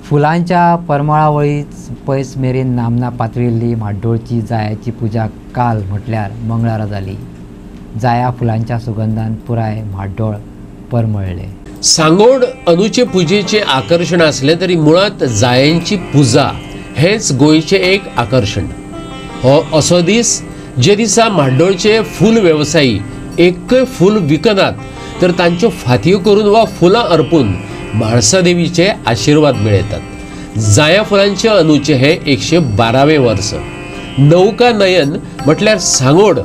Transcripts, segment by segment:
फुलांच्या परमळावळीच पयस मेरेन नामना पातळिल्ली म्हाड्डोळची जायाची पुजा काल म्हटल्यार मंगळारा जाली। जाया फुलांच्या सुगंधान पुराय म्हाड्डोळ परमळ्ळे। सांगोड अंदूचे पुजेचे आकर्षण असले तरी मुळात जायांची पुजा हेच गोयचे एक आकर्षण। हो असो दीस जे दिसा म्हाड्डोळचे फूल व्यवसायी एकय फूल विकनात तर तांच्यो फातयो करून वा फुलां अर्पून म्हाळसा देवीचे आशीर्वाद मेळयतात। जाया फुलांचे अंदूचे हे 112वें वर्स। नौका नयन म्हटल्यार सांगोड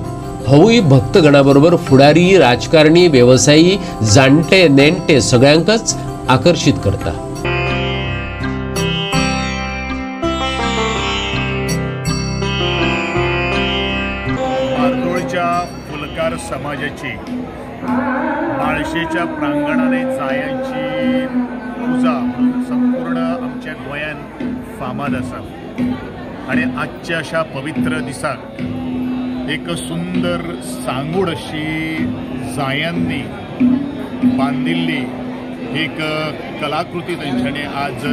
होवूय भक्तगणाबरोबर फुडारी, राजकारणी, व्यवसायी, जाणटे नेणटे सगळ्यांकच आकर्षित करता। म्हाड्डोळच्या फुलकार समाजाची म्हाळशेच्या प्रांगणाने जायांची पुजा म्हणून संपूर्ण आमच्या गोंयांत फामाद आसा। आणि आजच्या अशा पवित्र दिसाक एक सुंदर सांगोड अशी जायांनी बांदिल्ली एक कलाकृती तांच्यांनी आज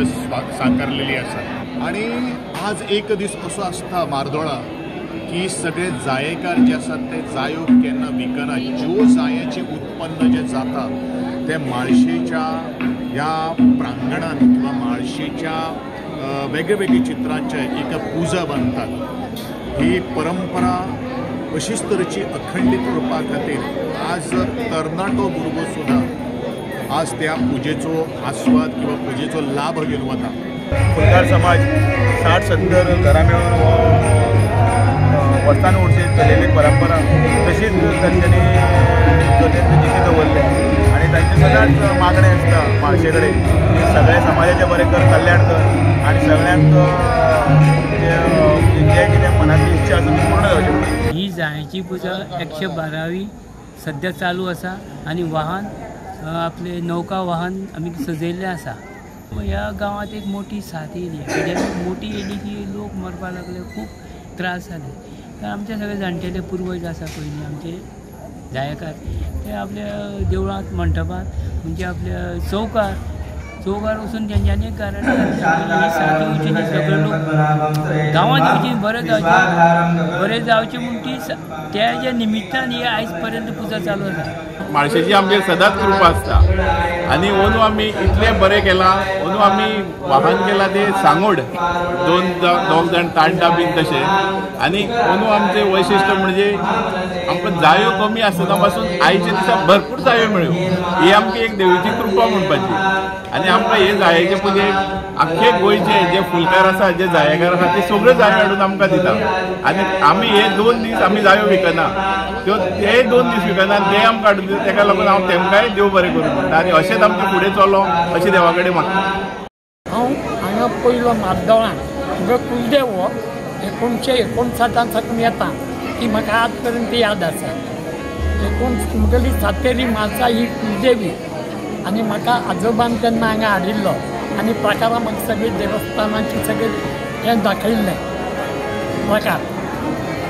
साकारलेली आसा। आणि आज एक दीस असो आसता मार्दोळा की सगळे जायेकार जे आसात ते जायो केन्ना विकना। ज्यो जायाचें उत्पन्न जे जाता ते म्हाळशेच्या ह्या प्रांगणांत किंवा म्हाळशेच्या वेगवेगळ्या चित्रांचे एक पुजा बांदतात। ही परंपरा अशीच तरेची अखंडीत उरपा खातीर आज तरणाटो भुरगो सुद्दां आज त्या पुजेचो आस्वाद किंवा पुजेचो लाभ घेवन वता। फुलकार समाज 60-70 घरां मेळून वर्सान वर्षी चलिल्ली परंपरा तशीच तांच्यांनी जिती दवरले। आणि तांचे सदांच मागणें आसता म्हाळशे कडेन की सगळ्या समाजाचें बरें कर, कल्याण कर आणि सगळ्यांक जे कितें मनातली इच्छा आसा ती पूर्ण जावची। ही जायची पुजा 112वी सध्या चालू आसा आणि वाहन आपले नौका वाहन आमी सजयल्लें आसा। ह्या गांवांत एक मोठी साथ येयली, एपिडेमीक मोठी येयली की लोक मरपाक लागले, खूब त्रास जाले। तर आमचे सगळे जाणटेले पुर्वज आसा पयलीं आमचे जायकार ते आपल्या देवळांत मंडपांत म्हणजे आपल्या चौकार वचून तेंच्यांनी एक गाराणें घातलें साथ येवची न्ही, सगळे लोक गांवांत येवची, बरें जावचें म्हूण ती त्या निमित्तान ही आयज पर्यंत पुजा चालू आसा। म्हाळशेची आमचे सदांच कृपा आसता आणि अंदू आमी इतलें बरें केलां। अंदू आमी वाहन केलां ते सांगोड दोग जाण ताणटा बीन तशें। आणि अंदू आमचें वैशिश्ट्य म्हणजे आमकां जायो कमी आसतना पासून आयच्या दिसा भरपूर जायो मेळ्यो। ही आमची एक देवीची कृपा म्हणपाची। आणि आमकां हे जायेचे पुजेक आख्खे गोंयचे जे फुलकार आसा, जे जायेकार आसा ते सगळे जायो हाडून आमकां दिता। आणि आमी हे 2 दीस आमी जायो विकना, ते 2 दीस विकना, ते आमकां हाडून दिता। ताका लागून हांव तेमकांय देव बरें करूं म्हणटा आणि अशेंच आमचें फुडें चलो अशें देवा कडेन मागता। हांव हांगा पयलो म्हाड्डोळान म्हजो कुलदेव हो 1959 साकून येता ती म्हाका आज पर्यंत याद आसा। म्हगेली सातेरी म्हाळसा ही कुलदेवी आणि म्हाका आजोबान तेन्ना हांगा हाडिल्लो आणि प्रकारां म्हाका सगळी देवस्थानाची सगळें हें दाखयल्लें प्रकार।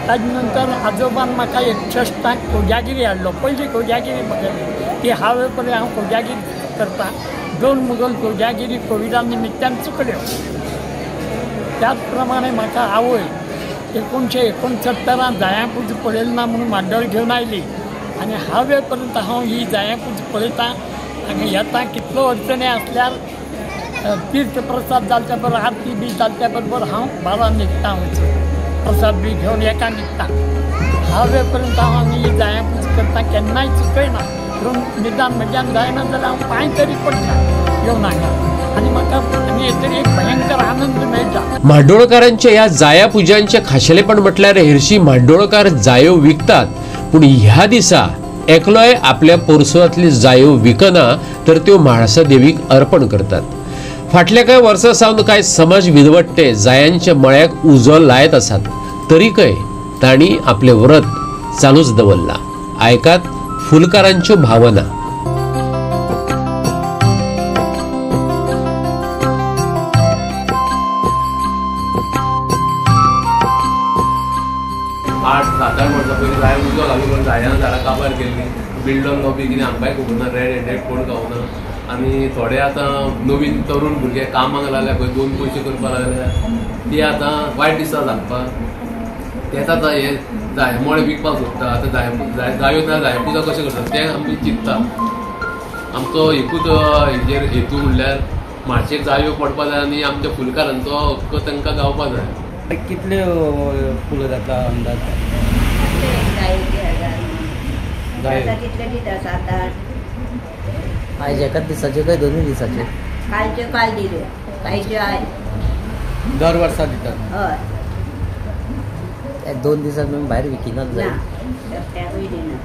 ताजे नंतर आजोबान म्हाका 61 कोजागिरी हाडलो, पयली कोजागिरी म्हागेली ती हांवें पर्यंत हांव कोजागिरी करता। 2 मुगल कोजागिरी कोविडा निमित्तान चुकल्यो। त्याच प्रमाणे म्हाका आवय 1969 जाया पुजा पळयली ना म्हणून म्हाड्डोळ घेवन आयली आणि हांवें पर्यंत हांव ही जाया पुजा पळयतां आनी येता। कितलो अडचणी आसल्यार तीर्थ प्रसाद जावच्या बरोबर आरती बी जावच्या बरोबर हांव बारा न्हिदता, वचून प्रसाद बी घेवन एका न्हिदता। हांवें पर्यंत हांव ही जाया पुजा करता केन्नाय चुकयना। पूण निदान म्हज्यान जायना जाल्यार हांव पांय तरी पडटा येवन हांगा आणि म्हाका आनी तरी एक भयंकर आनंद मेळटा। म्हाड्डोळकारांच्या ह्या जाया पुजांचे खाशेलेपण म्हटल्यार हेरशी म्हाड्डोळकार जायो विकतात, पूण ह्या दिसा एकलोय आपल्या पोरसुआंतली जायो विकना तर त्यो म्हाळसा देवीक अर्पण करतात। फाटल्या कांय वर्सां सावन कांय समाज विदवट्टे जायांच्या मळ्याक उजो लायत आसात, तरीकय तांणी आपले व्रत चालूच दवरला। आयकात फुलकारांच्यो भावना। 8-7 वर्सां पयलीं जाय उजो घालून जायना झाडां काबार केल्ली बिल्डर लॉबी कितें आमकांय खबर ना, रेड हँडेड कोण गावना आनी थोडे आतां नवीन तरुण भुरगे कामाक लागल्या खंय 2 पयशे करपाक लागल्या ते आतां वायट दिसता सांगपाक तेच आतां हे जाय मळे विकपाक सोदता आतां जायो ना जाय पुजा कशें करता तें आमी चिंतता आमचो एकूच हेजेर हेतू म्हणल्यार मातशें जायो पडपा जाय आनी आमच्या फुलकारांचो हक्क तांकां गावपा जाय. कितले फुलां जाता अंदाज? कितले दिता 7-8 आयज एकाच दिसाचे काय दोनूय दिसाचे? काल दिले कालचे आयज दर वर्सा दितात? हय 2 दिसांक तुमी भायर विकिनात जाय? ना एकट्याकूय दिना.